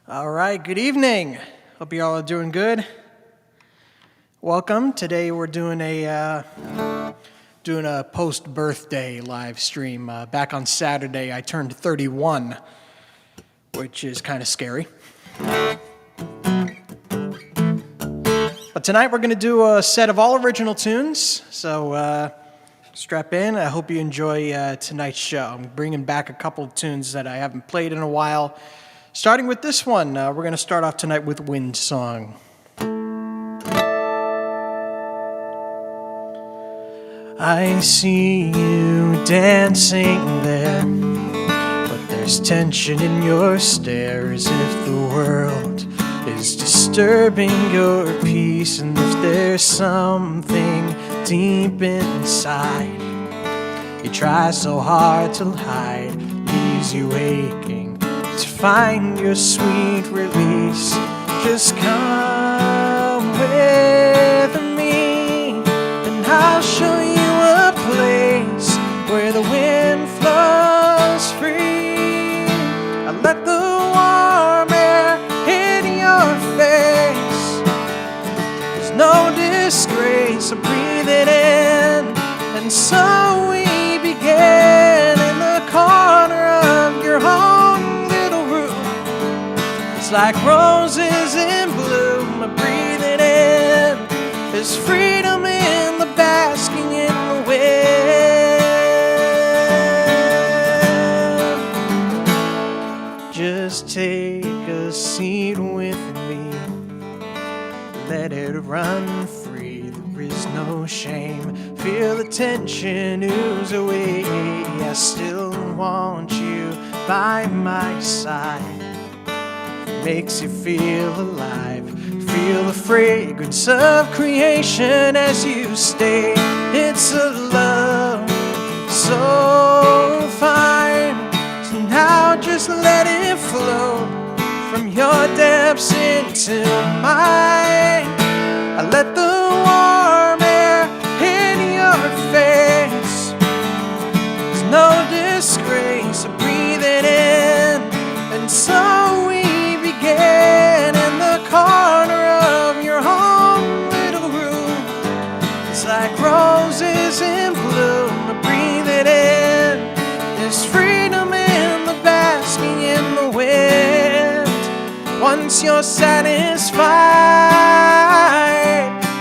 All right, good evening. Hope you all are doing good. Welcome. Today we're doing a post-birthday live stream. Back on Saturday, I turned 31, which is kind of scary. But tonight we're going to do a set of all original tunes, so strap in. I hope you enjoy tonight's show. I'm bringing back a couple of tunes that I haven't played in a while. Starting with this one, we're going to start off tonight with Wind Song. I see you dancing there, but there's tension in your stare, as if the world is disturbing your peace. And if there's something deep inside you try so hard to hide, leaves you aching to find your sweet release. Just come with me and I'll show you a place where the wind flows free. I let the warm air hit your face. There's no disgrace, so breathe it in. And so we began in the corner of your home little room. It's like roses in bloom. I breathe it in. There's freedom in the basking in the wind. Just take a seat with me. Let it run free. There is no shame. Feel the tension ooze away. I still want you by my side. Makes you feel alive. Feel the fragrance of creation as you stay. It's a love so fine. So now just let it flow from your depths into mine. I let the warm air hit your face. There's no disgrace, so breathe it in. And so we began in the corner of your home little room. It's like roses in bloom. I breathe it in. There's freedom in the basking in the wind. Once you're satisfied,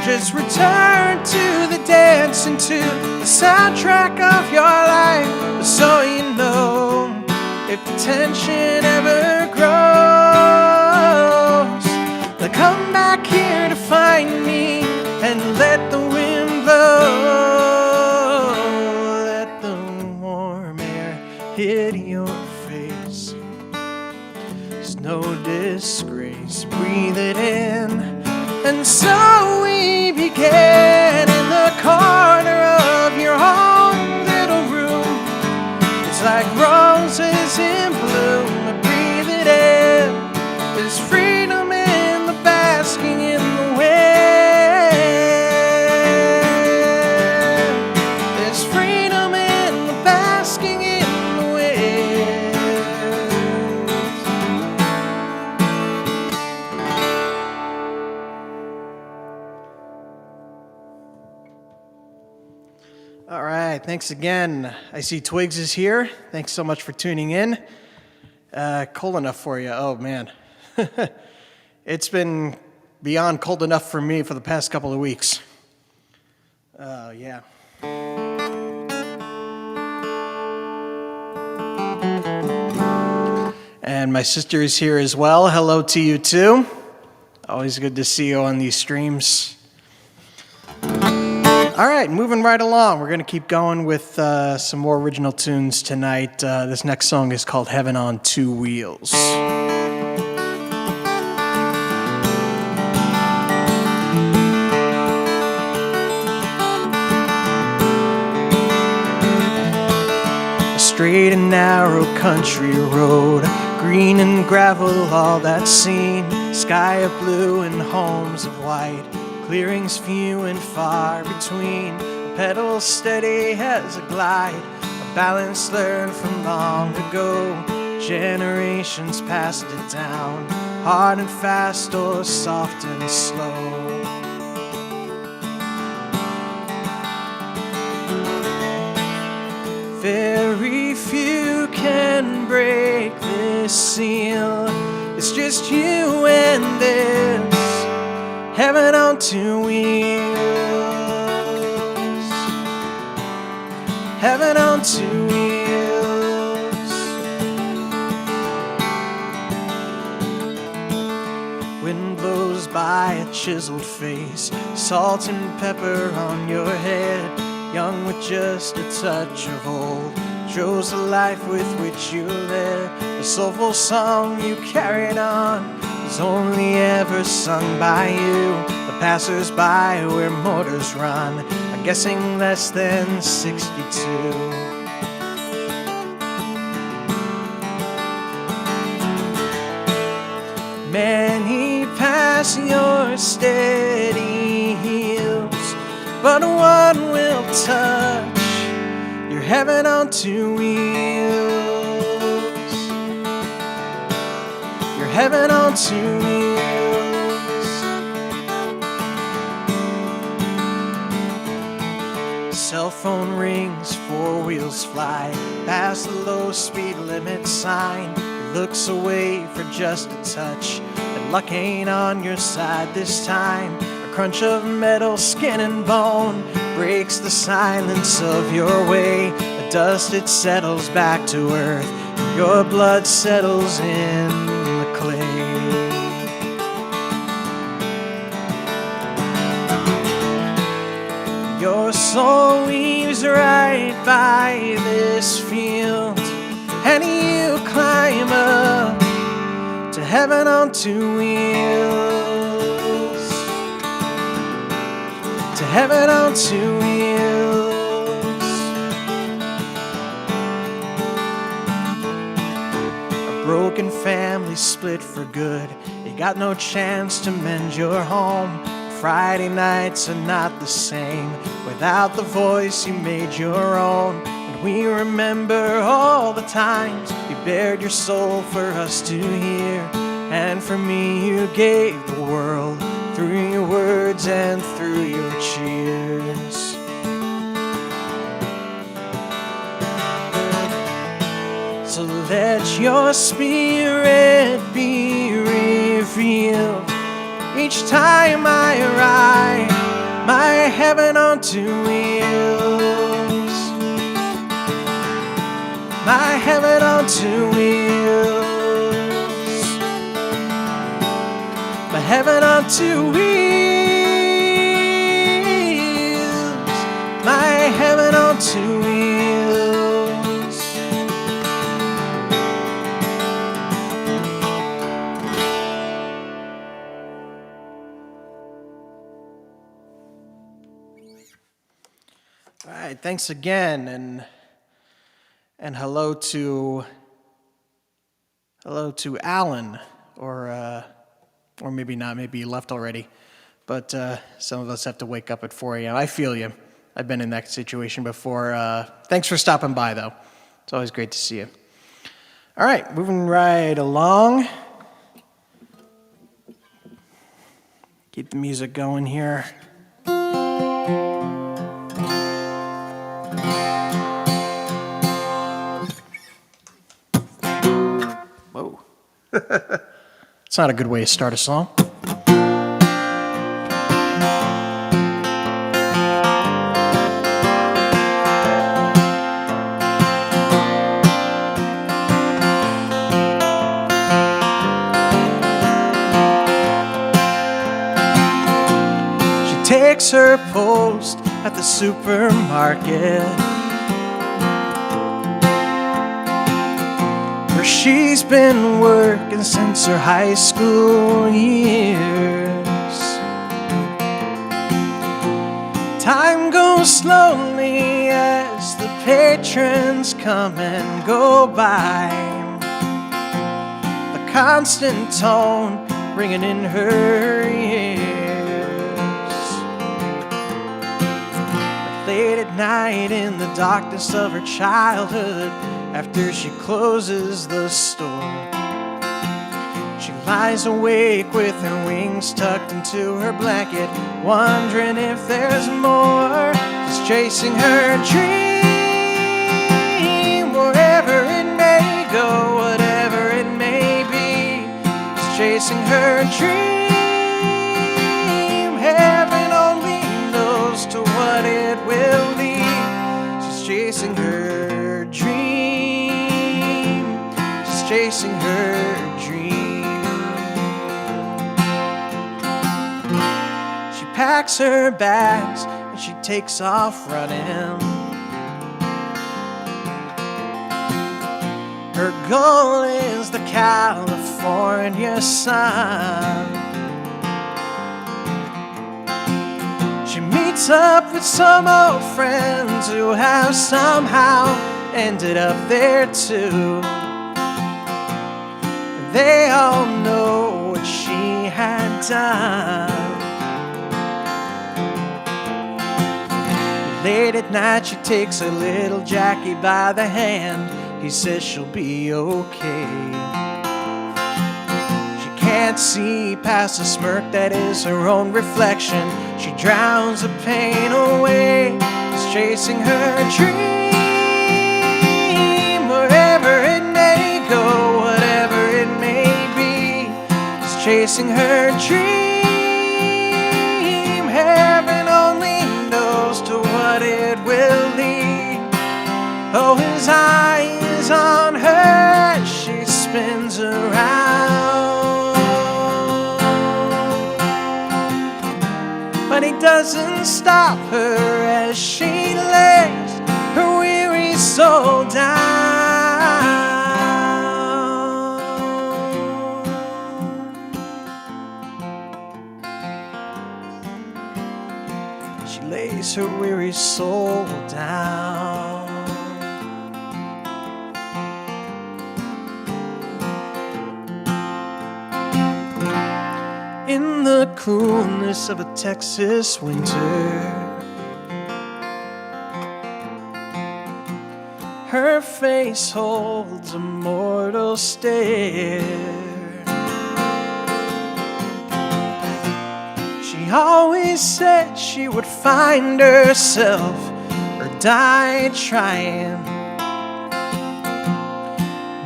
just return to the dance and to the soundtrack of your life. So you know, if the tension ever grows, then come back here to find me and let the wind blow. Let the warm air hit your face. There's no disgrace, breathe it in. And so we began in the corner of your home little room. It's like roses in bloom. I breathe it in. There's freedom in the basking in the wind. There's freedom in the basking in the wind. All right, thanks again. I see Twigs is here. Thanks so much for tuning in. Cold enough for you? Oh, man. It's been beyond cold enough for me for the past couple of weeks. Yeah. And my sister is here as well. Hello to you, too. Always good to see you on these streams. All right, moving right along. We're going to keep going with some more original tunes tonight. This next song is called Heaven on Two Wheels. A straight and narrow country road, green and gravel, all that's seen. Sky of blue and homes of white. Clearings few and far between, a pedal steady as a glide, a balance learned from long ago, generations passed it down. hard and fast or soft and slow. Very few can break this seal. It's just you and this heaven on two wheels. Heaven on two wheels. Wind blows by a chiseled face, salt and pepper on your head. Young with just a touch of old, chose the life with which you led. The soulful song you carried on was only ever sung by you. The passers-by where motors run are guessing less than 62. Many pass your steady heels, but one will touch your heaven on two wheels. Your heaven on two wheels. Cell phone rings, four wheels fly past the low speed limit sign. Looks away for just a touch, and luck ain't on your side this time. Crunch of metal, skin and bone breaks the silence of your way. The dust, it settles back to earth. Your blood settles in the clay. Your soul weaves right by this field, and you climb up to heaven on two wheels. To heaven on two wheels. A broken family split for good. You got no chance to mend your home. Friday nights are not the same without the voice you made your own. And we remember all the times you bared your soul for us to hear. And for me you gave the world through your words and through your cheers. So let your spirit be revealed each time I ride my heaven on two wheels. My heaven on two wheels. My heaven on two wheels. My heaven on two wheels. All right, thanks again, and hello to Alan, or maybe not, maybe you left already. But some of us have to wake up at 4 a.m. I feel you. I've been in that situation before. Thanks for stopping by, though. It's always great to see you. All right, moving right along. Keep the music going here. Whoa. It's not a good way to start a song. She takes her post at the supermarket, she's been working since her high school years. Time goes slowly as the patrons come and go by. The constant tone ringing in her ears. But late at night in the darkness of her childhood, after she closes the store, she lies awake with her wings tucked into her blanket, wondering if there's more. She's chasing her dream, wherever it may go, whatever it may be. She's chasing her dream, heaven only knows to what it will lead. She's chasing her dream, she's chasing her dream. She packs her bags and she takes off running. Her goal is the California sun. She meets up with some old friends who have somehow ended up there too. They all know what she had done. Late at night she takes her little Jackie by the hand. He says she'll be okay. She can't see past the smirk that is her own reflection. She drowns the pain away. She's chasing her dream, wherever it may go, whatever it may be. She's chasing her dream, heaven only knows to what it will lead. Oh, his eye is on her as she spins around, but he doesn't stop her as she lays her weary soul down. She lays her weary soul down. In the coolness of a Texas winter, her face holds a mortal stare. She always said she would find herself or die trying.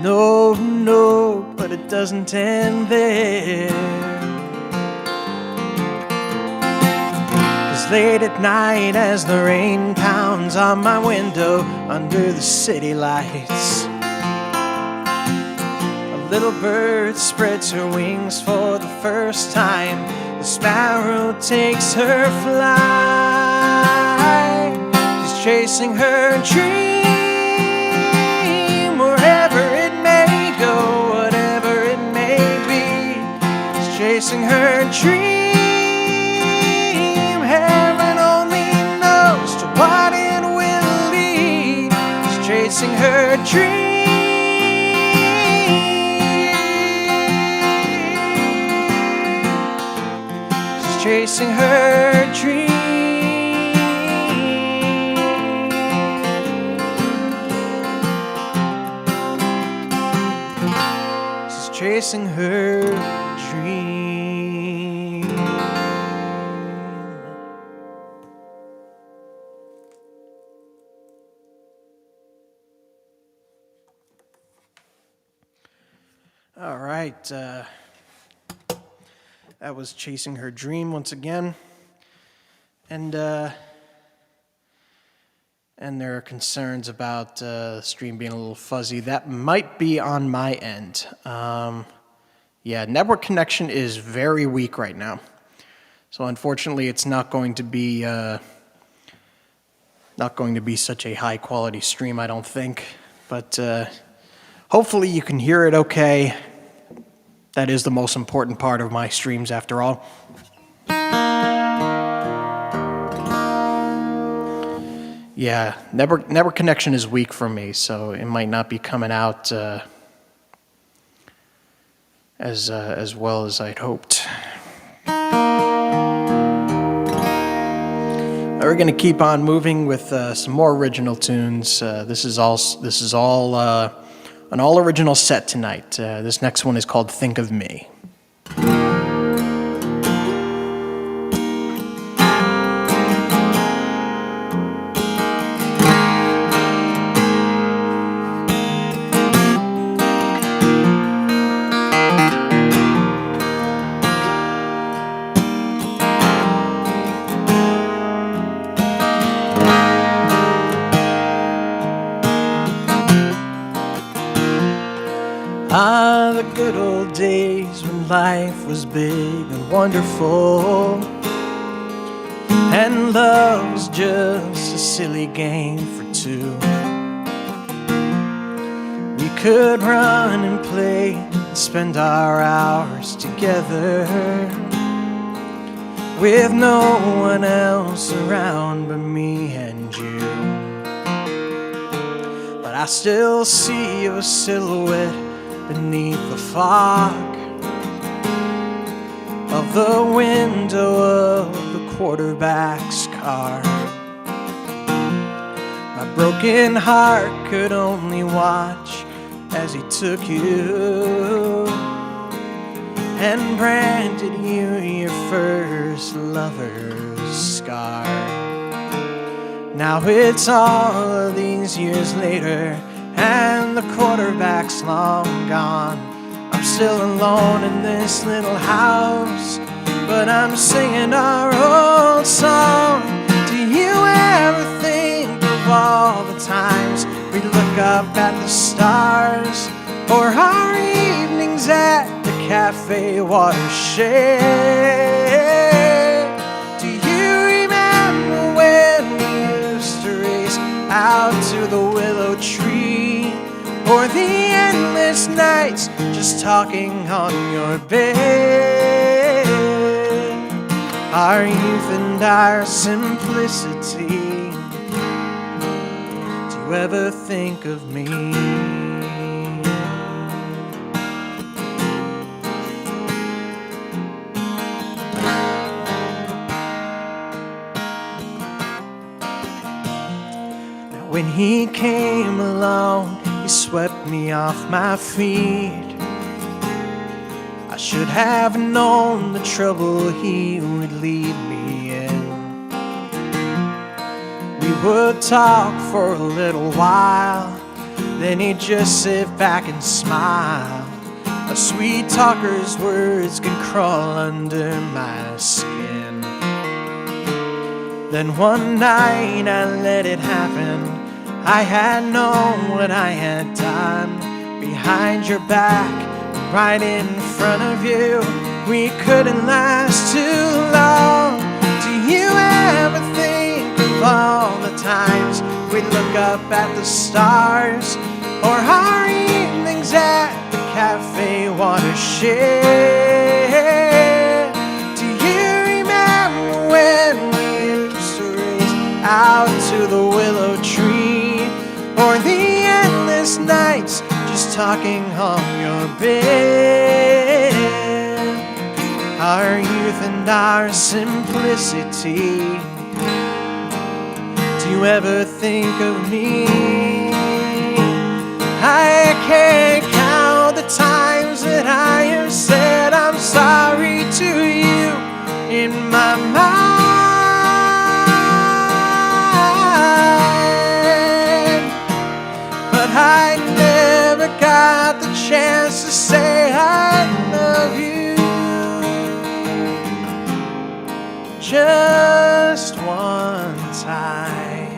No, no, but it doesn't end there. Late at night as the rain pounds on my window under the city lights, a little bird spreads her wings for the first time. The sparrow takes her flight. She's chasing her dream, wherever it may go, whatever it may be. She's chasing her dream, what it will lead. She's chasing her dream. She's chasing her dream. She's chasing her dream. All right, that was Chasing Her Dream once again, and there are concerns about the stream being a little fuzzy. That might be on my end. Yeah, network connection is very weak right now, so unfortunately, it's not going to be such a high quality stream, I don't think. But hopefully, you can hear it okay. That is the most important part of my streams, after all. Yeah, network connection is weak for me, so it might not be coming out as well as I'd hoped. We're going to keep on moving with some more original tunes. This is all an all original set tonight. This next one is called "Think of Me." life was big and wonderful, and love was just a silly game for two. We could run and play and spend our hours together with no one else around but me and you. But I still see your silhouette beneath the fog of the window of the quarterback's car. My broken heart could only watch as he took you and branded you your first lover's scar. Now it's all of these years later, and the quarterback's long gone. I'm still alone in this little house, but I'm singing our old song. Do you ever think of all the times we look up at the stars, or our evenings at the cafe watershed? Do you remember when we used to race out to the willow tree, or the endless nights just talking on your bed? Our youth and our simplicity. Do you ever think of me? Now when he came along, he swept me off my feet. I should have known the trouble he would lead me in. We would talk for a little while, then he'd just sit back and smile. A sweet talker's words can crawl under my skin. Then one night I let it happen. I had known what I had done. Behind your back, right in front of you, we couldn't last too long. Do you ever think of all the times we look up at the stars, or our evenings at the cafe watershed? Do you remember when we used to race out to the willow tree, or the endless nights just talking on your bed? Our youth and our simplicity. Do you ever think of me? I can't count the times that I have said I'm sorry to you in my mind, but I never got the chance to say I love you. Just one time.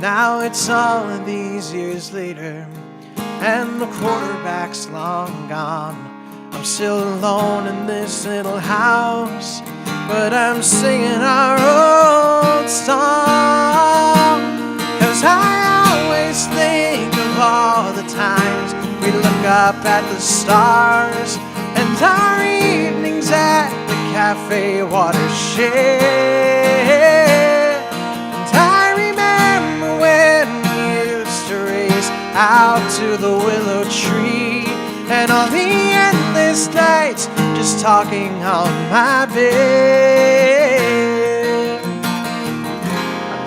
Now it's all of these years later, and the quarterback's long gone. I'm still alone in this little house, but I'm singing our old song. 'Cause I always think of all the times we look up at the stars, and our evenings at the cafe watershed. And I remember when we used to race out to the willow tree, and all the endless nights just talking on my bed.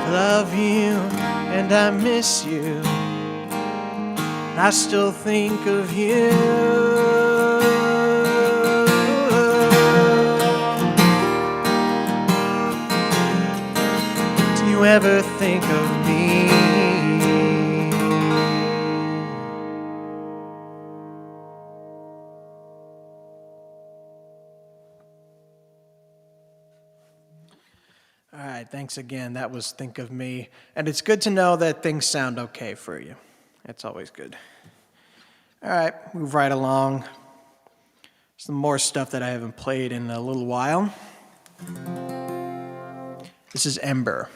I love you and I miss you, I still think of you. Do you ever think of me? All right, thanks again. That was Think of Me. And it's good to know that things sound okay for you. That's always good. All right, move right along. Some more stuff that I haven't played in a little while. This is Ember.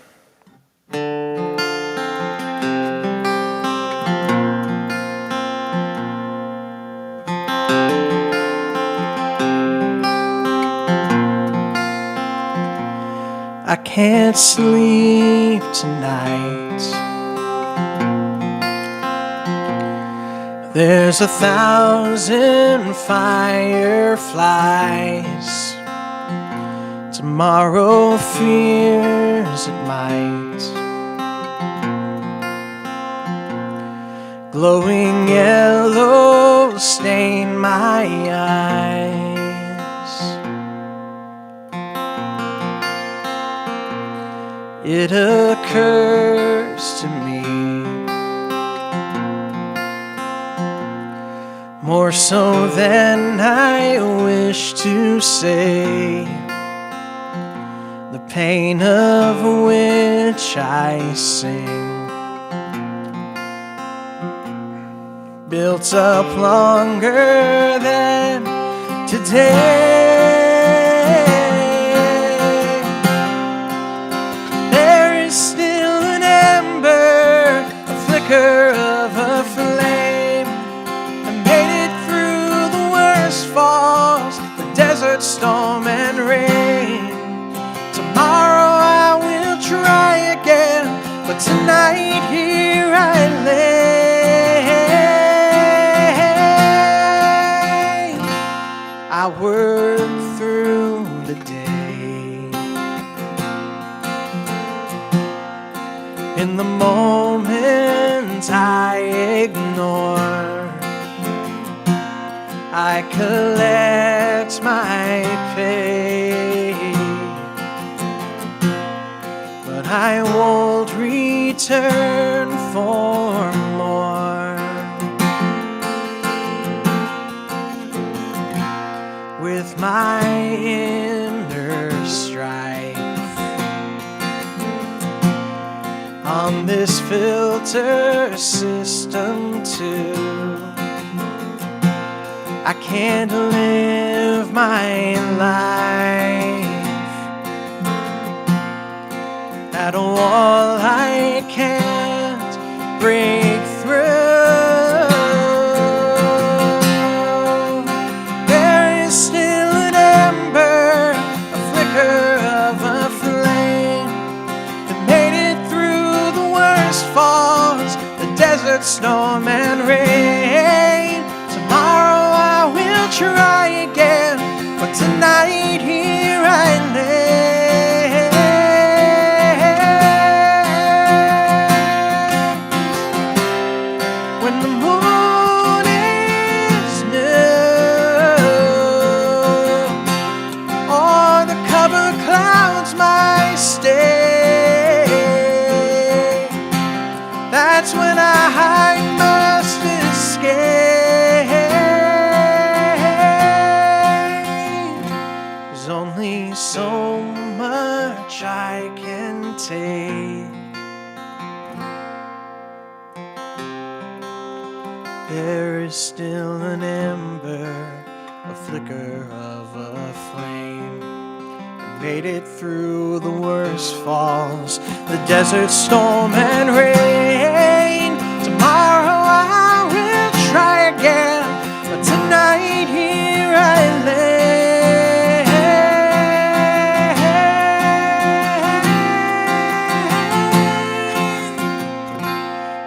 I can't sleep tonight. There's 1,000 fireflies. Tomorrow fears it might. Glowing yellow stain my eyes. It occurs to me, more so than I wish to say, the pain of which I sing, built up longer than today. Of a flame, I made it through the worst falls, the desert, storm, and rain. Tomorrow I will try again, but tonight here I lay. I work through the day. In the moment I ignore, I collect my pay, but I won't return for more. With my inner strife on this filter system too, I can't live my life at a wall I can't break through. There is still an ember, a flicker of a flame that made it through the worst falls, the desert, storm, and rain. Tomorrow I will try again, but tonight here I lay. When the moon is new, or the cover clouds my stay, that's when I must escape. There's only so much I can take. There is still an ember, a flicker of a flame that made it through the worst falls, the desert, storm, and rain. Tomorrow I will try again, but tonight here I lay.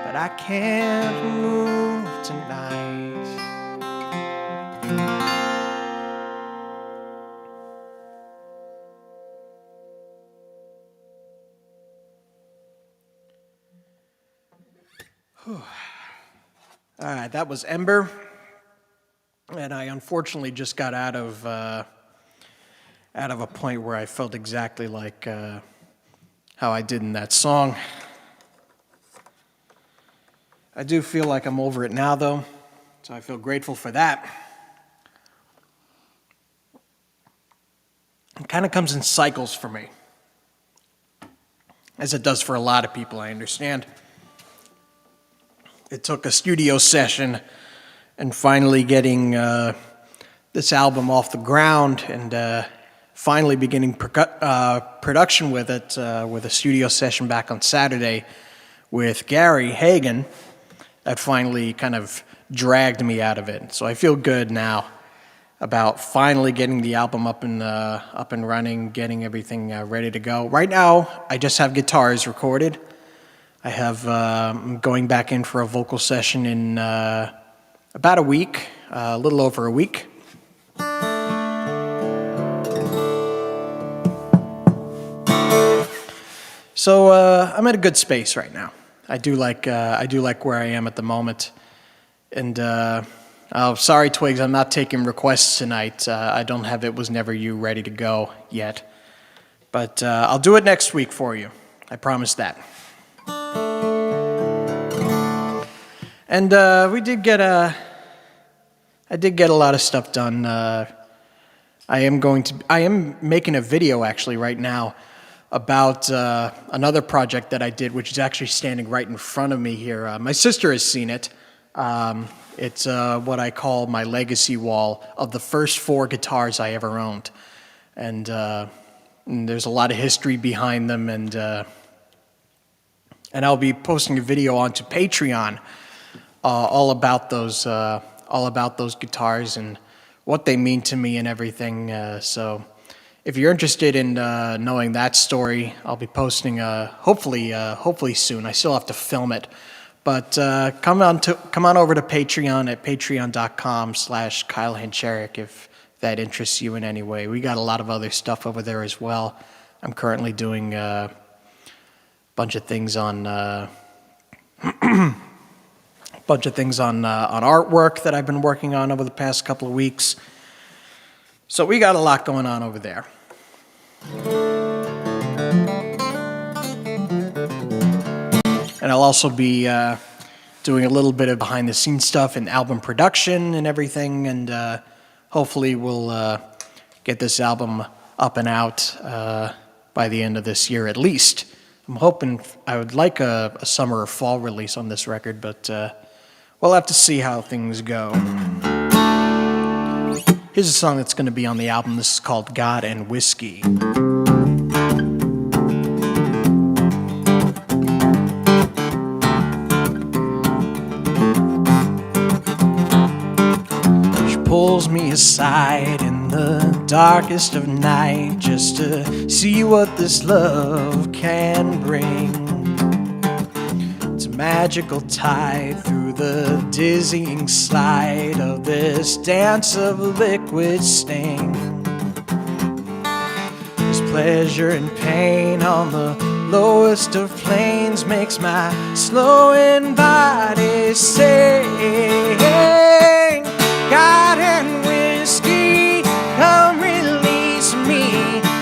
But I can't move tonight. All right, that was Ember, and I unfortunately just got out of a point where I felt exactly like how I did in that song. I do feel like I'm over it now, though, so I feel grateful for that. It kind of comes in cycles for me, as it does for a lot of people, I understand. It took a studio session and finally getting this album off the ground and finally beginning production with it with a studio session back on Saturday with Gary Hagen. That finally kind of dragged me out of it. So I feel good now about finally getting the album up and running, getting everything ready to go. Right now, I just have guitars recorded. I have I'm going back in for a vocal session in about a week, a little over a week. So I'm at a good space right now. I do like where I am at the moment. And oh, sorry, Twigs, I'm not taking requests tonight. I don't have It Was Never You ready to go yet. But I'll do it next week for you. I promise that. And I did get a lot of stuff done. I am making a video actually right now about another project that I did, which is actually standing right in front of me here. My sister has seen it. It's what I call my legacy wall of the first 4 guitars I ever owned. And there's a lot of history behind them, and I'll be posting a video onto Patreon all about those guitars and what they mean to me and everything. So if you're interested in knowing that story, I'll be posting hopefully soon. I still have to film it. But come on over to Patreon at patreon.com/Kyle Hencherik if that interests you in any way. We got a lot of other stuff over there as well. I'm currently doing a bunch of things on artwork that I've been working on over the past couple of weeks. So we got a lot going on over there. And I'll also be doing a little bit of behind-the-scenes stuff and album production and everything, and hopefully we'll get this album up and out by the end of this year at least. I'm hoping I would like a summer or fall release on this record, but we'll have to see how things go. Here's a song that's going to be on the album. This is called God and Whiskey. Pulls me aside in the darkest of night just to see what this love can bring. It's a magical tide through the dizzying slide of this dance of liquid sting. There's pleasure and pain on the lowest of planes makes my slowing body sing. God and whiskey, come release me.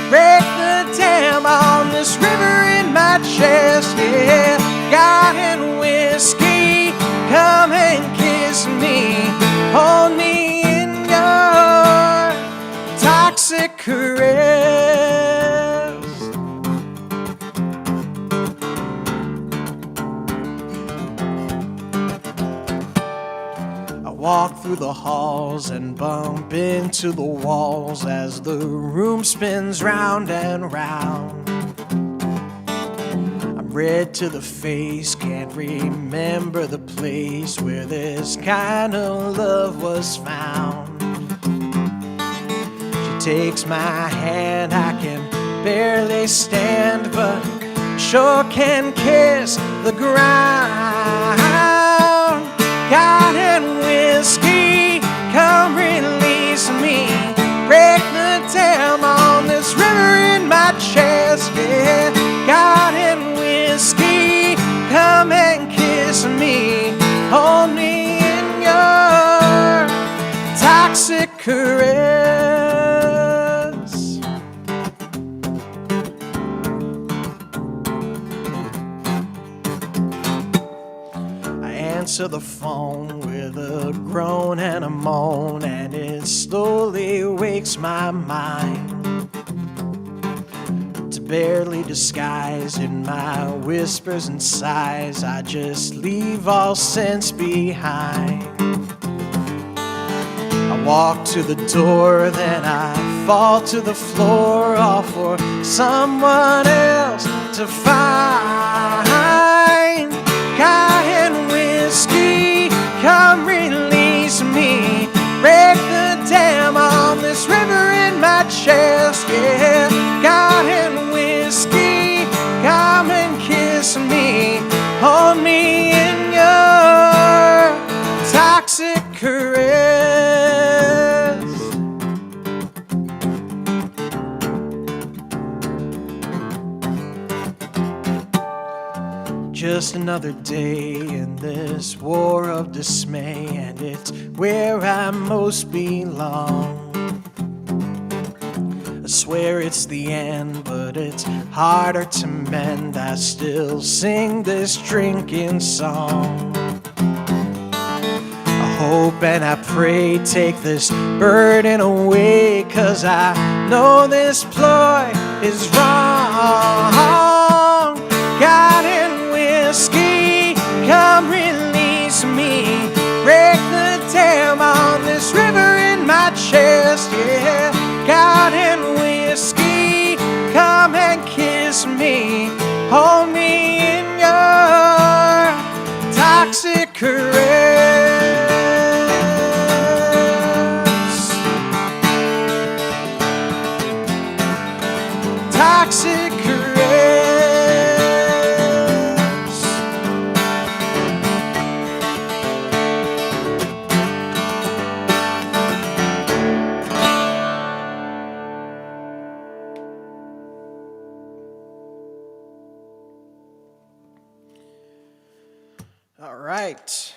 Break the dam on this river in my chest, yeah. God and whiskey, come and kiss me. Hold me in your toxic caress. Walk through the halls and bump into the walls as the room spins round and round. I'm red to the face, can't remember the place where this kind of love was found. She takes my hand, I can barely stand, but sure can kiss the ground. God and whiskey, come release me. Break the dam on this river in my chest, yeah. God and whiskey, come and kiss me. Hold me in your toxic caress. Answer the phone with a groan and a moan, and it slowly wakes my mind to barely disguise in my whispers and sighs. I just leave all sense behind. I Walk to the door, then I fall to the floor, all for someone else to find. God and whiskey, come release me. Break the dam on this river in my chest, yeah. God and whiskey, come and kiss me. Hold me in your toxic caress. Just another day in this war of dismay, and it's where I most belong. I swear it's the end, but it's harder to mend. I still sing this drinking song. I hope and I pray, take this burden away, 'cause I know this ploy is wrong. God and whiskey, come release me. Break the dam on this river in my chest, yeah. God and whiskey, come and kiss me. Hold me in your toxic caress. Toxic caress. All right.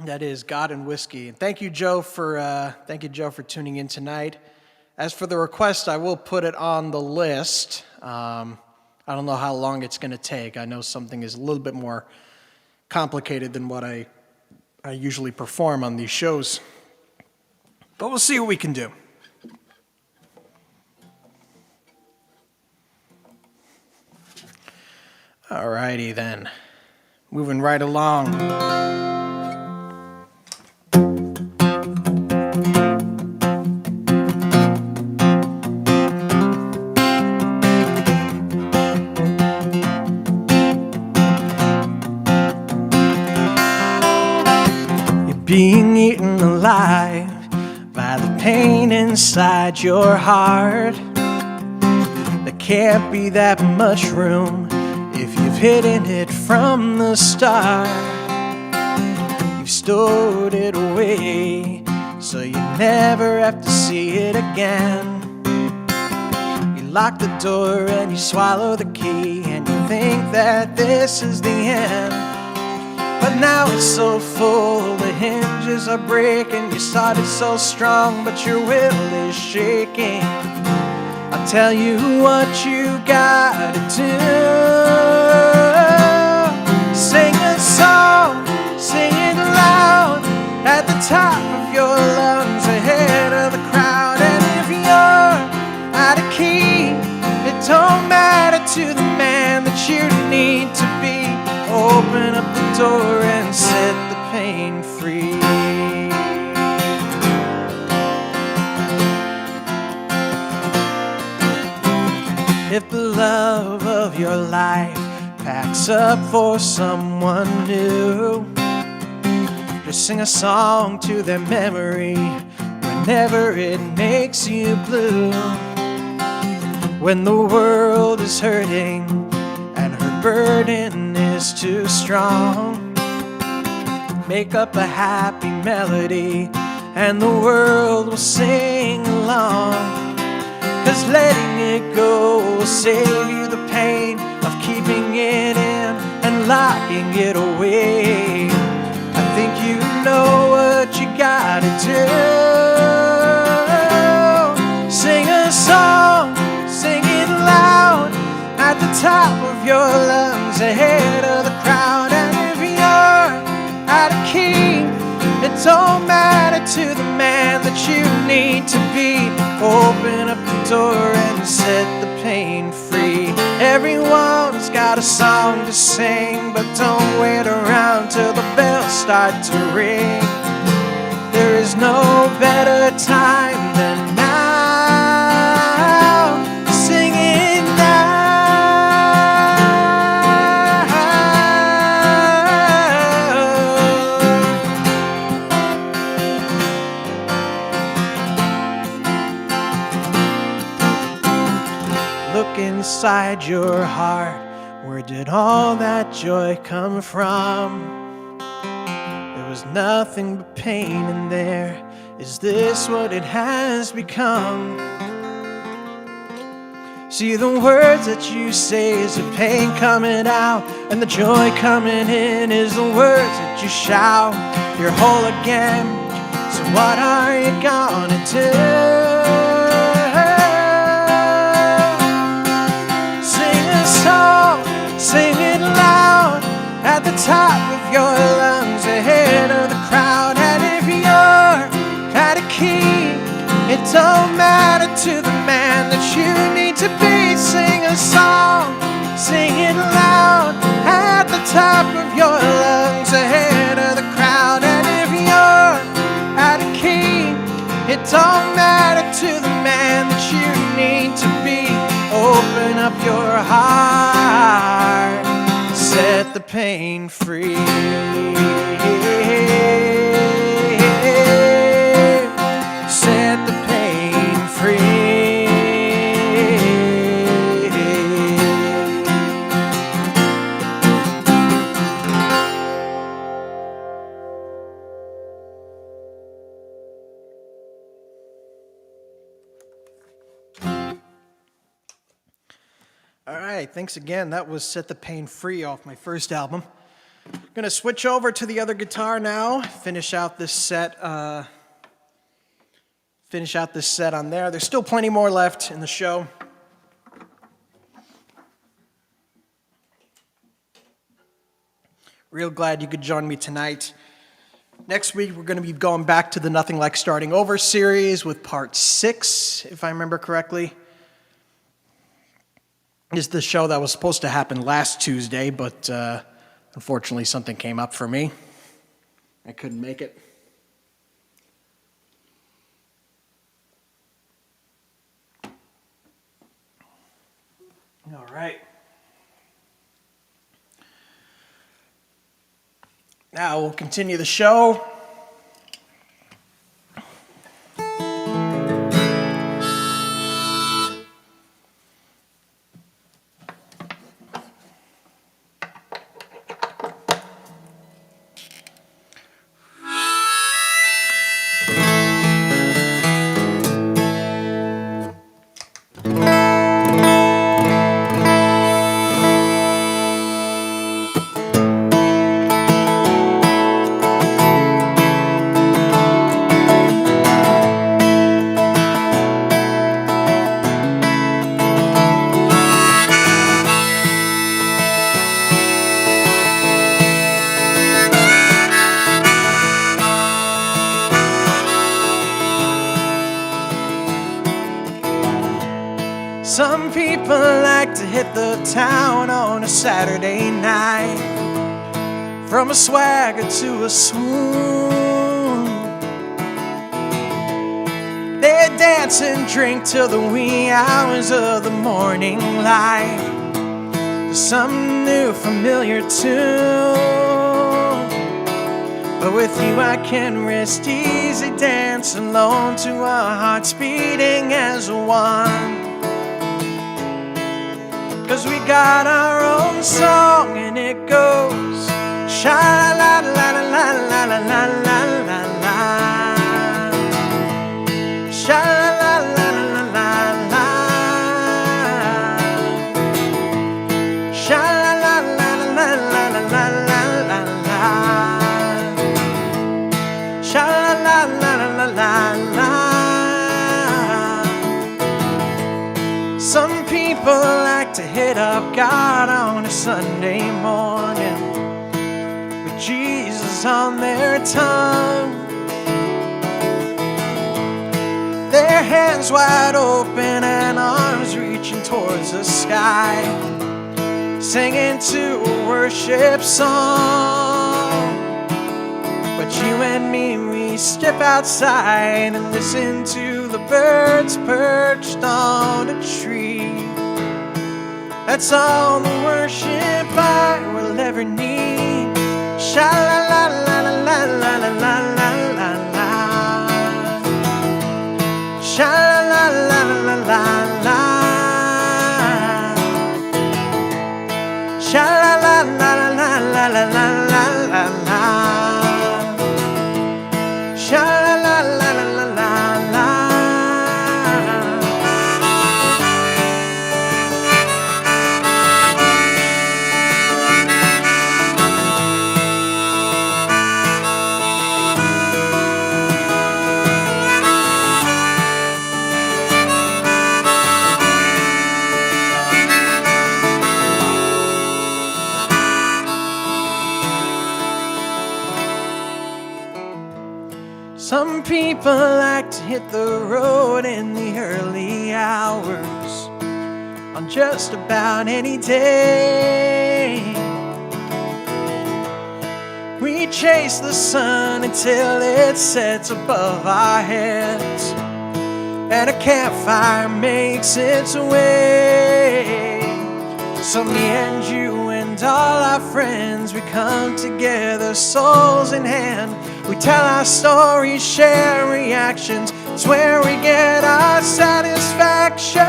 That is God and Whiskey. And thank you, Joe, for tuning in tonight. As for the request, I will put it on the list. I don't know how long it's going to take. I know something is a little bit more complicated than what I usually perform on these shows. But we'll see what we can do. All righty then. Moving right along. You're being eaten alive by the pain inside your heart. There can't be that much room if you've hidden it from the start. You've stored it away so you never have to see it again. You lock the door and you swallow the key, and you think that this is the end. But now it's so full, the hinges are breaking. You started so strong, but your will is shaking. I'll tell you what you gotta do. Sing a song, sing it loud, at the top of your lungs, ahead of the crowd. And if you're out of key, it don't matter to the man that you need to be. Open up the door and set the pain free. If the love of your life packs up for someone new, just sing a song to their memory whenever it makes you blue. When the world is hurting and her burden is too strong, make up a happy melody and the world will sing along. 'Cause letting it go will save you the pain of keeping it in and locking it away. I think you know what you gotta do. Sing a song, sing it loud, at the top of your lungs, ahead of the crowd. And if you're out of key, it don't matter to the man that you need to be. Open up the door and set the pain free. Everyone's got a song to sing, but don't wait around till the bells start to ring. There is no better time than now. Sing it now. Look inside your heart. Where did all that joy come from? There was nothing but pain in there. Is this what it has become? See, the words that you say is the pain coming out, and the joy coming in is the words that you shout. You're whole again, so what are you gonna do? Sing a song, sing it loud, at the top of your lungs, ahead of the crowd. And if you're at a key, it don't matter to the man that you need to be. Sing a song, sing it loud, at the top of your lungs, ahead of the crowd. And if you're at a key, it don't matter to the man that you need to be. Open up your heart, set the pain free. Set the pain free. All right, thanks again. That was Set the Pain Free off my first album. I'm gonna switch over to the other guitar now, finish out this set on there. There's still plenty more left in the show. Real glad you could join me tonight. Next week, we're going to be going back to the Nothing Like Starting Over series with part 6, if I remember correctly. This is the show that was supposed to happen last Tuesday, but unfortunately something came up for me. I couldn't make it. All right. Now we'll continue the show. Some people like to hit the town on a Saturday night, from a swagger to a swoon. They dance and drink till the wee hours of the morning light to some new familiar tune. But with you I can rest easy, dance alone to our hearts beating as one. 'Cause we got our own song and it goes sha-la-la-la-la-la-la-la-la-la-la, sha-la-la-la-la-la-la-la, sha-la-la-la-la-la-la-la-la, sha-la-la-la-la-la-la. Some people like to hit up God on a Sunday morning with Jesus on their tongue, their hands wide open and arms reaching towards the sky, singing to a worship song. But you and me, we we step outside and listen to the birds perched on a tree. That's all the worship I will ever need. Sha-la-la-la-la-la-la-la-la-la. Sha-la-la-la-la-la-la-la. Sha-la-la-la-la-la-la-la-la-la. Sha-la-la-la-la-la-la-la. Some people like to hit the road in the early hours on just about any day. We chase the sun until it sets above our heads, and a campfire makes its way. So me and you and all our friends, we come together, souls in hand. We tell our stories, share reactions. It's where we get our satisfaction.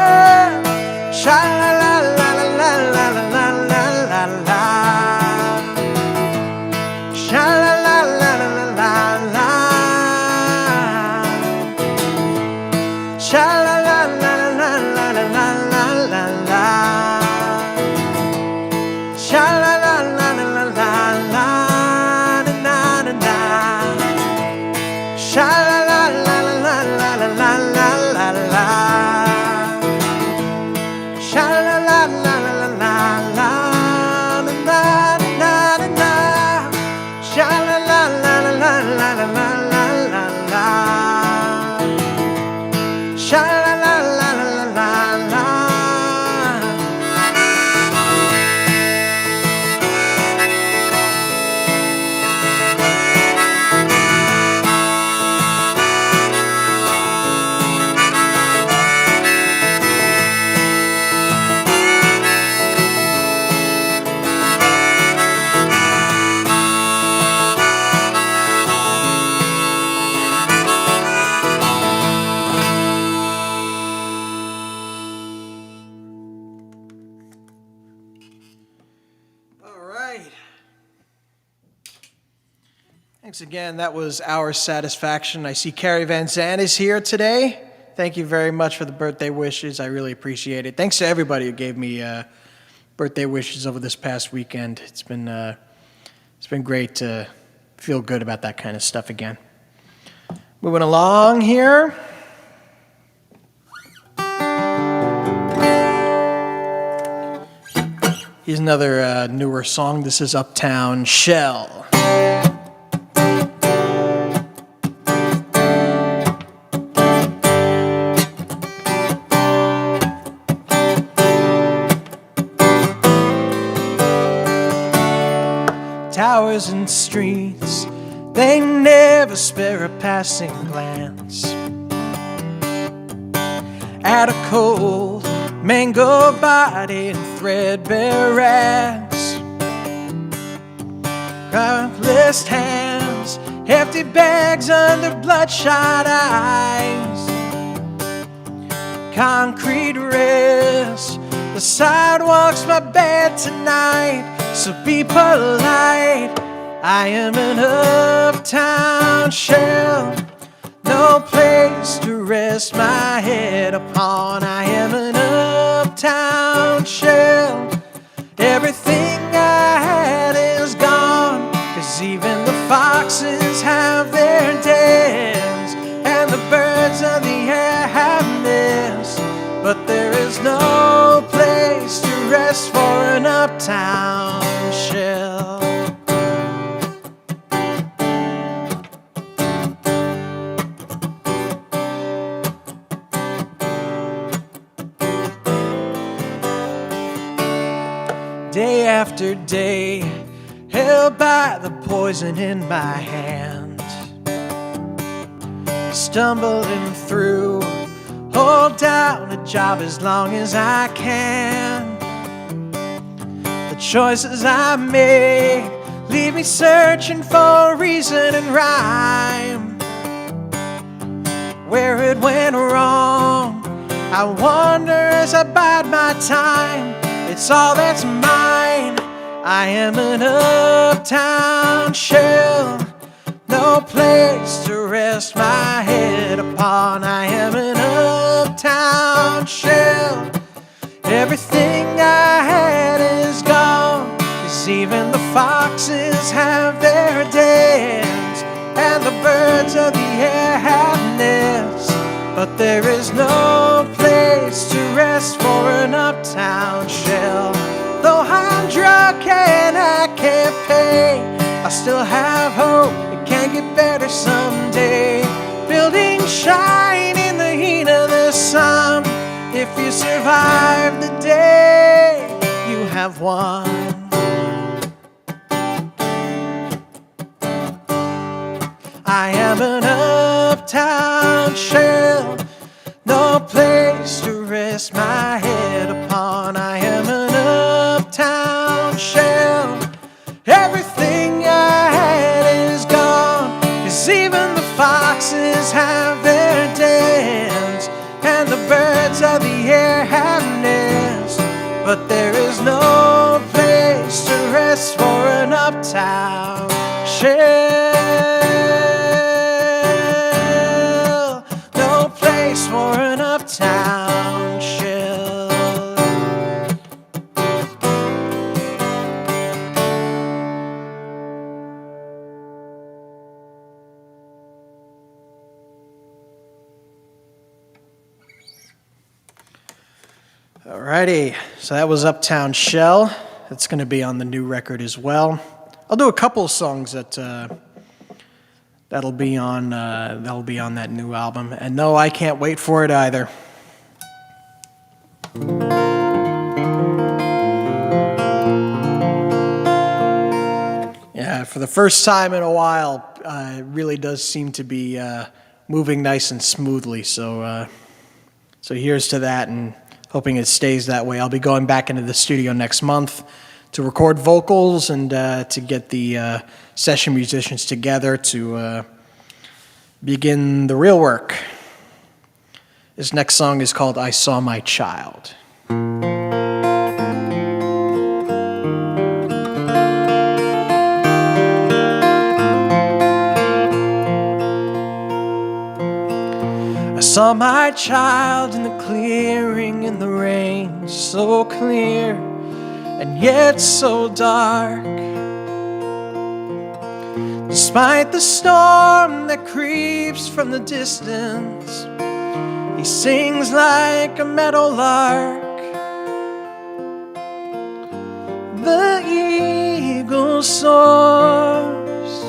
Sha-la-la-la-la-la-la-la-la-la. Sha-la-la-la-la-la-la-la. Sha-la-la-la-la-la-la-la-la. Sha-la-la-la-la-la-la. Sha-la-la-la-la-la-la-la-la-la. Sha-la-la-la-la-la-la-la-la-la. Sha-la-la-la-la-la-la-la-la-la. Sha-la-la-la-la-la-la. Thanks again. That was Our Satisfaction. I see Carrie Van Zandt is here today. Thank you very much for the birthday wishes. I really appreciate it. Thanks to everybody who gave me birthday wishes over this past weekend. It's been great to feel good about that kind of stuff again. Moving along here. Here's another newer song. This is Uptown Shell. Towers and streets, they never spare a passing glance at a cold, mango-bodied, threadbare ass. Cropless hands, hefty bags under bloodshot eyes. Concrete wrists, the sidewalk's my bed tonight. So be polite. I am an uptown shell, no place to rest my head upon. I am an uptown shell. Everything I had is gone, 'cause even the foxes have their dens, and the birds of the air have nests. But there is no place to rest for an uptown shell. Day after day, held by the poison in my hand, stumbling through. Hold down a job as long as I can. The choices I made leave me searching for reason and rhyme. Where it went wrong, I wonder as I bide my time. It's all that's mine. I am an uptown shell, no place to rest my head upon. I am an uptown shell. Everything I had is gone, 'cause even the foxes have their dens, and the birds of the air have nests. But there is no place to rest for an uptown shell. Though I'm drunk and I can't pay, I still have hope it can get better someday. Buildings shine in the heat of the sun. If you survive the day, you have won. I am an uptown shell, no place to rest my head upon. I am an uptown shell. Everything I had is gone, 'cause even the foxes have their dens, and the birds of the air have nests. But there is no place to rest for an uptown shell. No place for an uptown shell. Alrighty, so that was Uptown Shell. That's going to be on the new record as well. I'll do a couple of songs that'll be on that new album. And no, I can't wait for it either. Yeah, for the first time in a while, it really does seem to be moving nice and smoothly. So here's to that, and hoping it stays that way. I'll be going back into the studio next month to record vocals and to get the session musicians together to begin the real work. This next song is called I Saw My Child. I saw my child in the clearing in the rain, so clear and yet so dark. Despite the storm that creeps from the distance, he sings like a meadowlark. The eagle soars,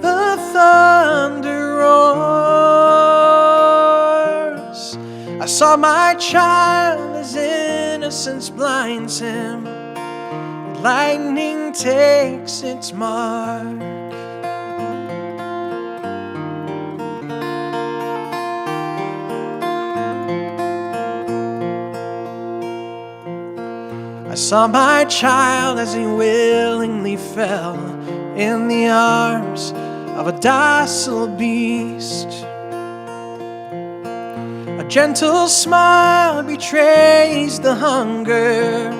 the thunder roars. I saw my child as innocence blinds him, lightning takes its mark. I saw my child as he willingly fell in the arms of a docile beast. A gentle smile betrays the hunger,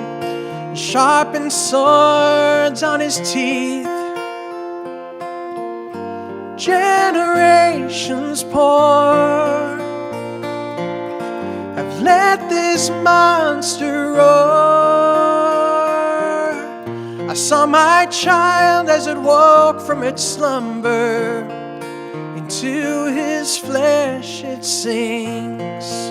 sharpened swords on his teeth. Generations poor have let this monster roar. I saw my child as it woke from its slumber. Into his flesh it sinks.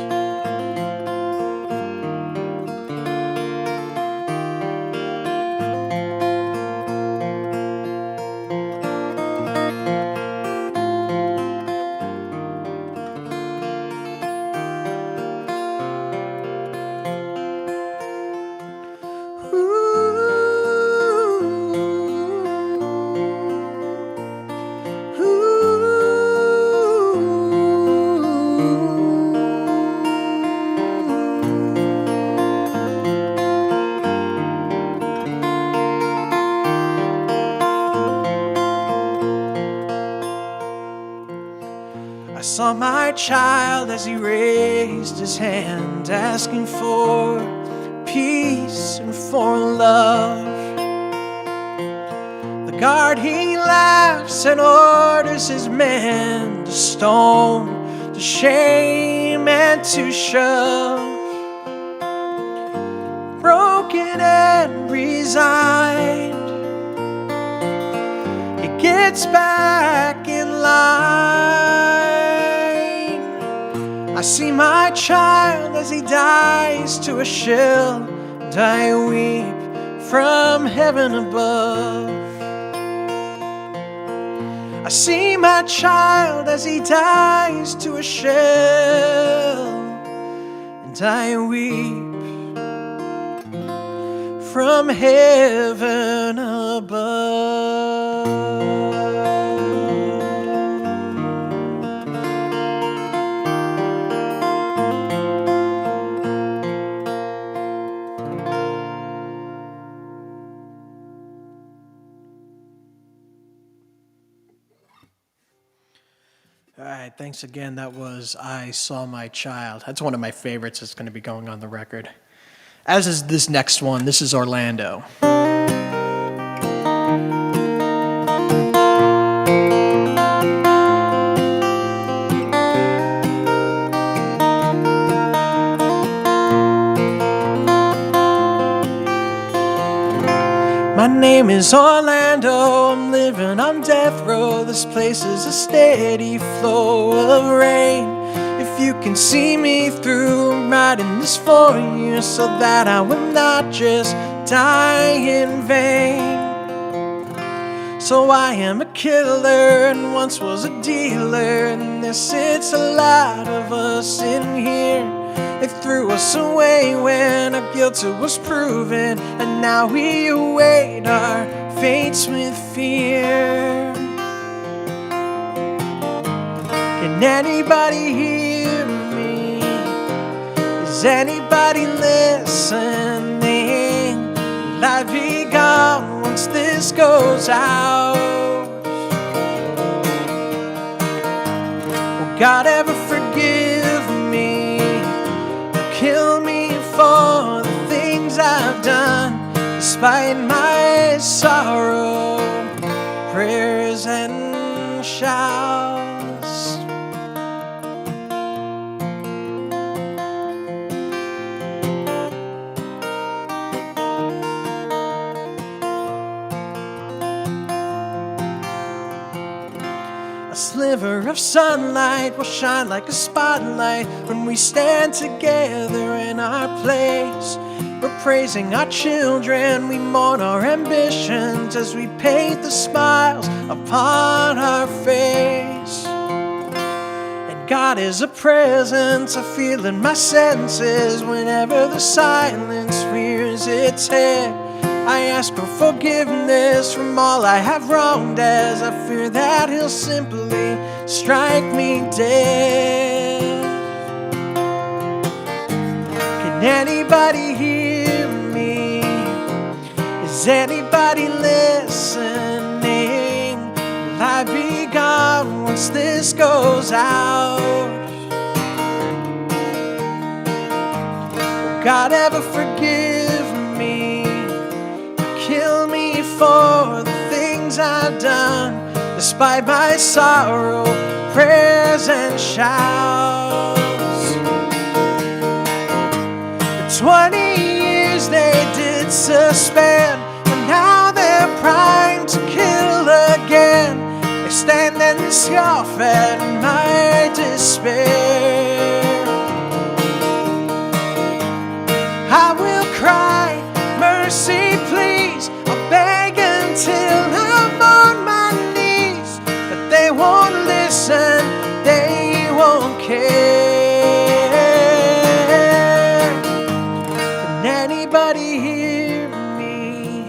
saw my child as he raised his hand, asking for peace and for love. The guard, he laughs and orders his men to stone, to shame and to shove. Broken and resigned, he gets back in line. I see my child as he dies to a shell, and I weep from heaven above. I see my child as he dies to a shell, and I weep from heaven above. All right, thanks again. That was I Saw My Child. That's one of my favorites that's going to be going on the record. As is this next one. This is Orlando. My name is Orlando, I'm living on death row. This place is a steady flow of rain. If you can see me through, I'm writing this for you, so that I will not just die in vain. So I am a killer and once was a dealer, and there sits a lot of us in here. They threw us away when our guilt was proven, and now we await our fates with fear. Can anybody hear me? Is anybody listening? Will I be gone once this goes out? Will God ever forgive me? Kill me for the things I've done, despite my sorrow, prayers and shouts. A sliver of sunlight will shine like a spotlight when we stand together in our place. We're praising our children, we mourn our ambitions as we paint the smiles upon our face. And God is a presence I feel in my senses whenever the silence rears its head. I ask for forgiveness from all I have wronged, as I fear that He'll simply strike me dead. Can anybody hear me? Is anybody listening? Will I be gone once this goes out? Will God ever forgive me? Kill me for the things I've done, despite my sorrow, prayers and shouts. For 20 years they did suspend, but now they're primed to kill again. They stand and scoff at my despair. I will cry, mercy please, I'll beg until I'm on my knees, but they won't listen, they won't care. Can anybody hear me?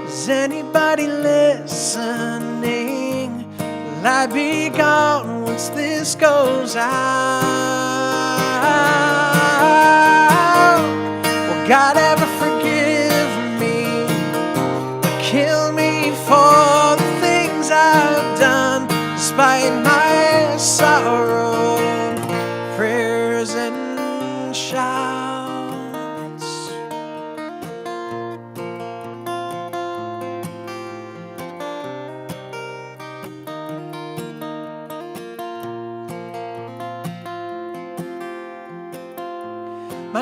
Is anybody listening? Will I be gone once this goes out? Will God ever forgive me? Kill me for the things I've done, despite my sorrow,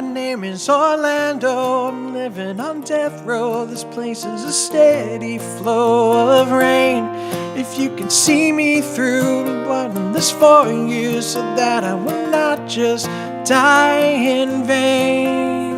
My name is Orlando, I'm living on death row. This place is a steady flow of rain. If you can see me through, I've done this for you, so that I will not just die in vain.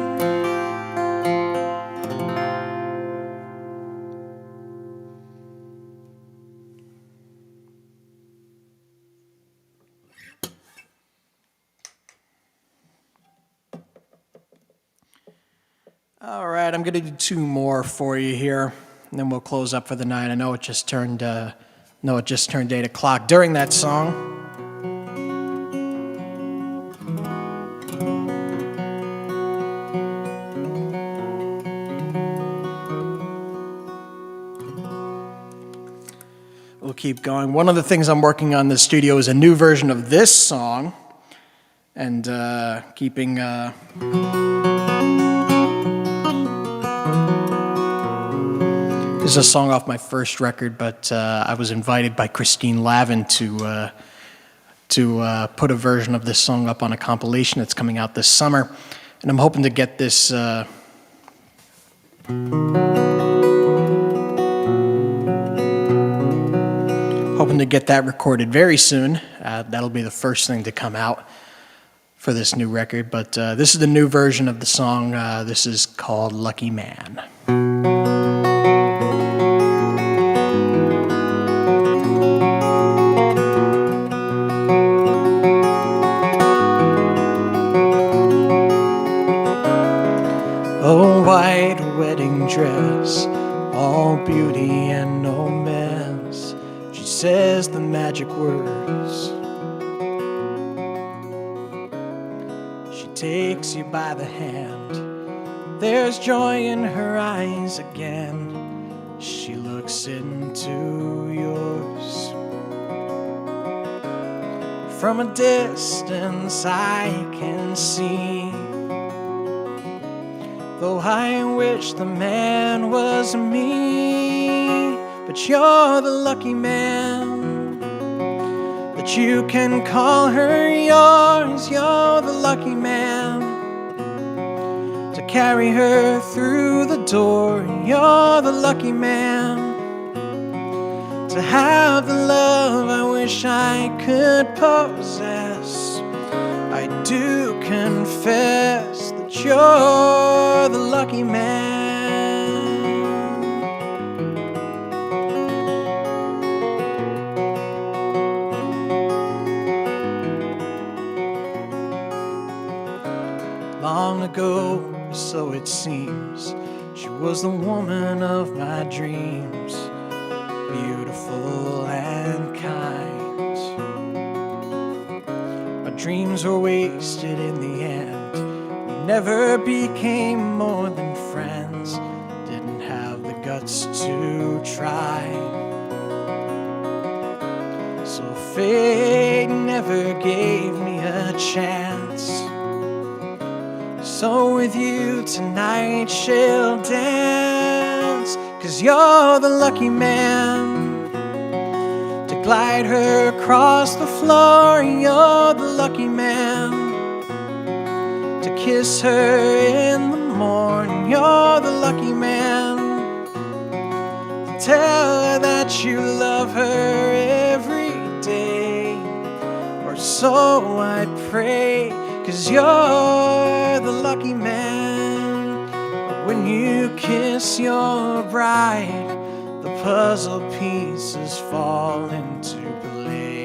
All right, I'm going to do two more for you here, and then we'll close up for the night. I know it just turned 8 o'clock during that song. We'll keep going. One of the things I'm working on in the studio is a new version of this song, and keeping... This is a song off my first record, but I was invited by Christine Lavin to put a version of this song up on a compilation that's coming out this summer, and I'm hoping to get this that recorded very soon. That'll be the first thing to come out for this new record, but this is the new version of the song. This is called Lucky Man. A white wedding dress, all beauty and no mess. She says the magic words. She takes you by the hand. There's joy in her eyes again. She looks into yours. From a distance I can see, though I wish the man was me. But you're the lucky man, that you can call her yours. You're the lucky man, to carry her through the door. You're the lucky man, to have the love I wish I could possess. I do confess that you're the lucky man. Long ago, so it seems, she was the woman of my dreams, beautiful and kind. Our dreams were wasted in the end. We never became more than friends, didn't have the guts to try. So fate never gave me a chance. So with you tonight she'll dance, 'cause you're the lucky man, to glide her across the floor. You're the lucky man, to kiss her in the morning. You're the lucky man, to tell her that you love her every day, or so I pray, 'cause you're the lucky man. When you kiss your bride, the puzzle pieces fall into place.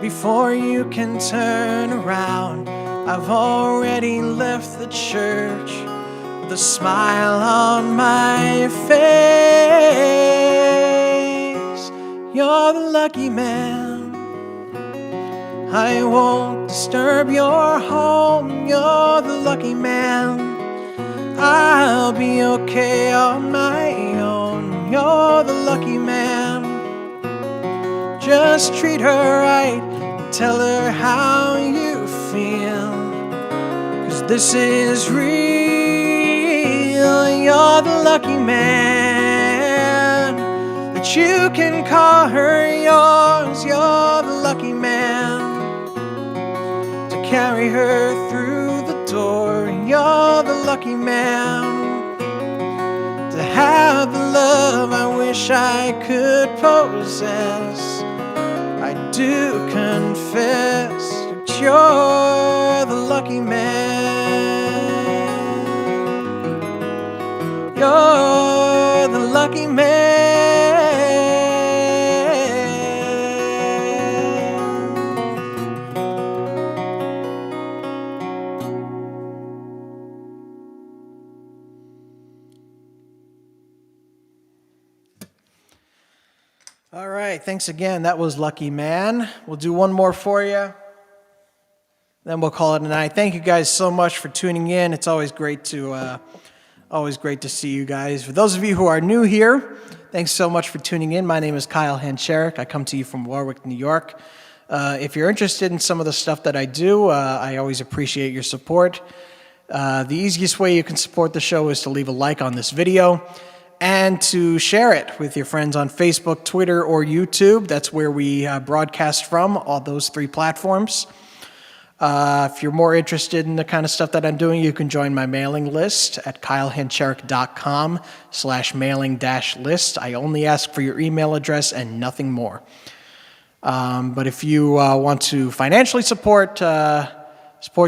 Before you can turn around, I've already left the church with a smile on my face. You're the lucky man, I won't disturb your home. You're the lucky man, I'll be okay on my own. You're the lucky man, just treat her right, tell her how you feel, 'cause this is real. You're the lucky man, that But you can call her yours. You're the lucky man to carry her through the door. You're the lucky man to have the love I wish I could possess. I do confess that you're the lucky man. You're the lucky man. All right, thanks again. That was Lucky Man. We'll do one more for you, then we'll call it a night. Thank you guys so much for tuning in. It's always great to see you guys. For those of you who are new here, thanks so much for tuning in. My name is Kyle Hancherik. I come to you from Warwick, New York. If you're interested in some of the stuff that I do, I always appreciate your support. The easiest way you can support the show is to leave a like on this video and to share it with your friends on Facebook, Twitter, or YouTube. That's where we broadcast from, all those three platforms. If you're more interested in the kind of stuff that I'm doing, you can join my mailing list at kylehancherik.com/mailing-list. I only ask for your email address and nothing more. But if you want to financially support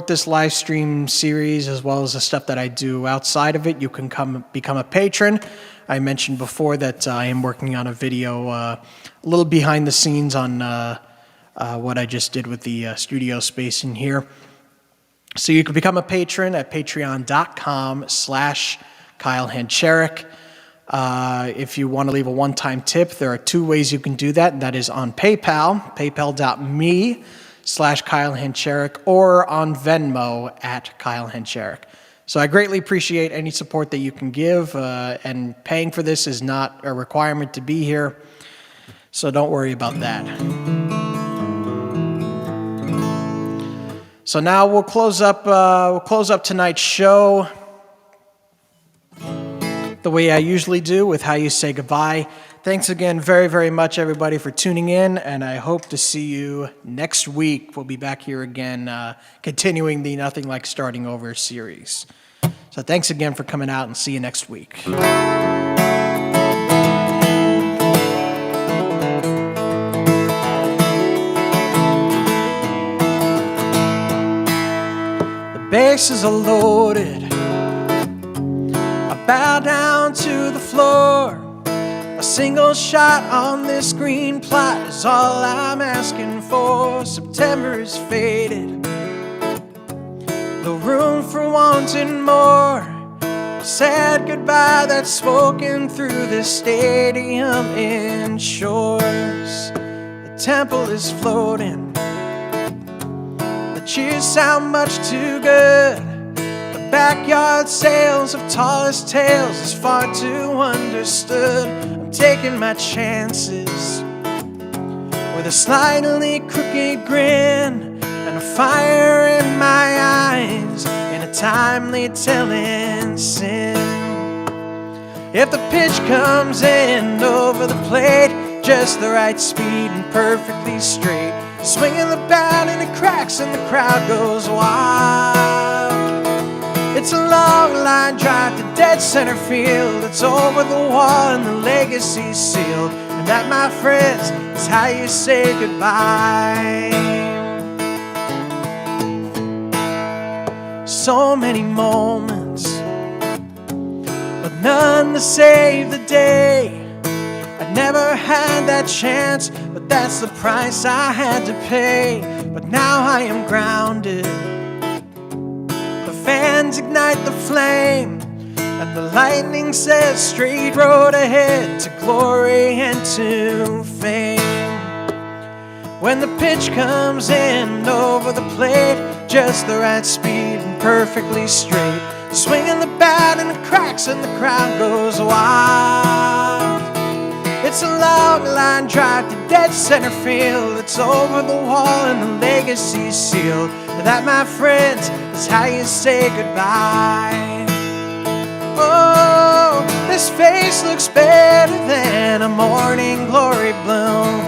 this live stream series as well as the stuff that I do outside of it, you can become a patron. I mentioned before that I am working on a video, a little behind the scenes on what I just did with the studio space in here. So you can become a patron at patreon.com/KyleHancherik. If you want to leave a one-time tip, there are two ways you can do that, and that is on PayPal, paypal.me/KyleHancherik, or on Venmo at KyleHancherik. So I greatly appreciate any support that you can give, and paying for this is not a requirement to be here, so don't worry about that. So now we'll close up tonight's show the way I usually do, with how you say goodbye. Thanks again very, very much, everybody, for tuning in, and I hope to see you next week. We'll be back here again, continuing the Nothing Like Starting Over series. So thanks again for coming out, and see you next week. Bases are loaded. I bow down to the floor. A single shot on this green plot is all I'm asking for. September is faded, no room for wanting more. A sad goodbye that's spoken through this stadium inshores. The temple is floating, cheers sound much too good. The backyard sales of tallest tales is far too understood. I'm taking my chances with a slightly crooked grin and a fire in my eyes and a timely telling sin. If the pitch comes in over the plate, just the right speed and perfectly straight, swinging the bat and it cracks and the crowd goes wild. It's a long line drive to dead center field. It's over the wall and the legacy's sealed. And that, my friends, is how you say goodbye. So many moments, but none to save the day. I never had that chance, but that's the price I had to pay. But now I am grounded. The fans ignite the flame, and the lightning says straight road ahead to glory and to fame. When the pitch comes in over the plate, just the right speed and perfectly straight, swinging the bat and it cracks and the crowd goes wild. It's a long line drive to dead center field. It's over the wall and the legacy's sealed. That, my friends, is how you say goodbye. Oh, this face looks better than a morning glory bloom,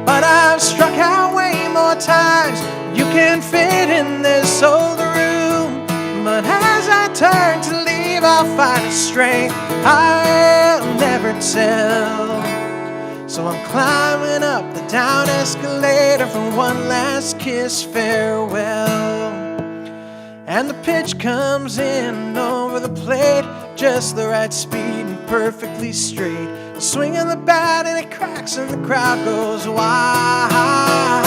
but I've struck out way more times you can fit in this old room. But as I turn to leave, I'll find a strength I'll never tell. So I'm climbing up the down escalator for one last kiss farewell. And the pitch comes in over the plate, just the right speed and perfectly straight. Swinging the bat and it cracks and the crowd goes wild.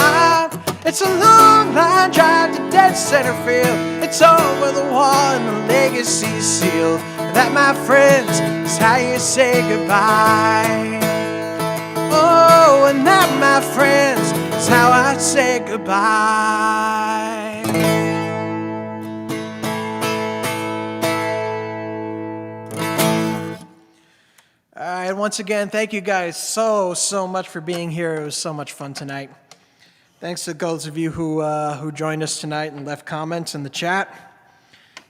It's a long line drive to dead center field. It's over the wall and the legacy sealed. That, my friends, is how you say goodbye. Oh, and that, my friends, is how I say goodbye. All right, once again, thank you guys so much for being here. It was so much fun tonight. Thanks to those of you who joined us tonight and left comments in the chat.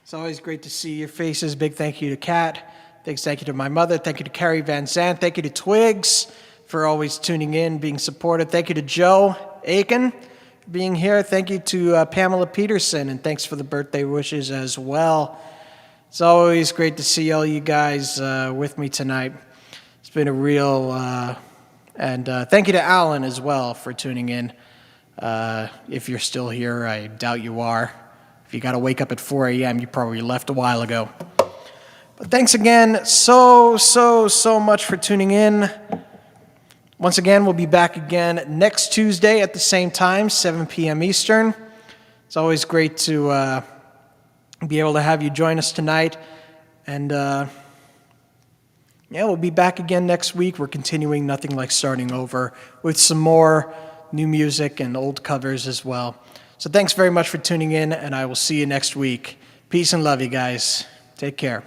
It's always great to see your faces. Big thank you to Kat. Thank you to my mother. Thank you to Carrie Van Zandt. Thank you to Twigs for always tuning in, being supportive. Thank you to Joe Aiken for being here. Thank you to Pamela Peterson, and thanks for the birthday wishes as well. It's always great to see all you guys with me tonight. It's been a real, and thank you to Alan as well for tuning in. If you're still here, I doubt you are. If you got to wake up at 4 a.m., you probably left a while ago. But thanks again so much for tuning in. Once again, we'll be back again next Tuesday at the same time, 7 p.m. Eastern. It's always great to be able to have you join us tonight. And yeah, we'll be back again next week. We're continuing Nothing Like Starting Over with some more new music and old covers as well. So thanks very much for tuning in, and I will see you next week. Peace and love, you guys. Take care.